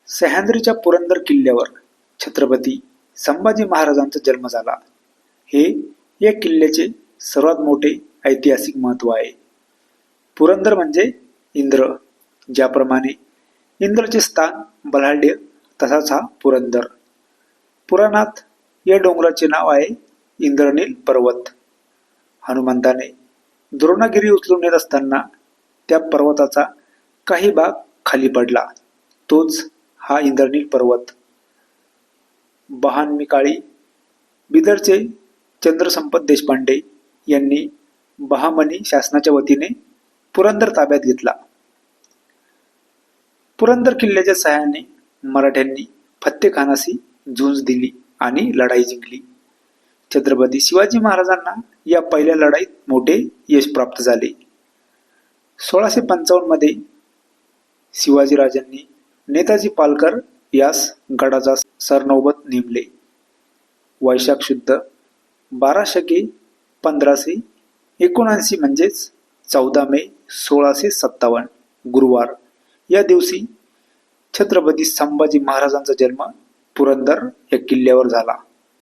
सह्याद्रीच्या पुरंदर किल्ल्यावर छत्रपती संभाजी महाराजांचा जन्म झाला. हे या किल्ल्याचे सर्वात मोठे ऐतिहासिक महत्त्व आहे. पुरंदर म्हणजे इंद्र. ज्याप्रमाणे इंद्रचे स्थान बलाढ्य तसाच हा पुरंदर. पुराणात या डोंगराचे नाव आहे इंद्रनील पर्वत. हनुमंताने द्रोणागिरी उचलून नेत असताना त्या पर्वताचा काही भाग खाली पडला, तोच हा इंद्रनील पर्वत. बहामनी काळी बिदरचे चंद्रसंपत देशपांडे यांनी बहामनी शासनाच्या वतीने पुरंदर ताब्यात घेतला. पुरंदर किल्ल्याच्या सहाय्याने मराठ्यांनी फत्तेखानाशी झुंज दिली आणि लढाई जिंकली. छत्रपती शिवाजी महाराजांना या पहिल्या लढाईत मोठे यश प्राप्त झाले. 1655 मध्ये शिवाजीराजांनी नेताजी पालकर यास गडाचा सरनौबत नेमले. वैशाख शुद्ध 12 शके 1579 म्हणजेच 14 मे 1657 गुरुवार या दिवशी छत्रपती संभाजी महाराजांचा जन्म पुरंदर या किल्ल्यावर झाला.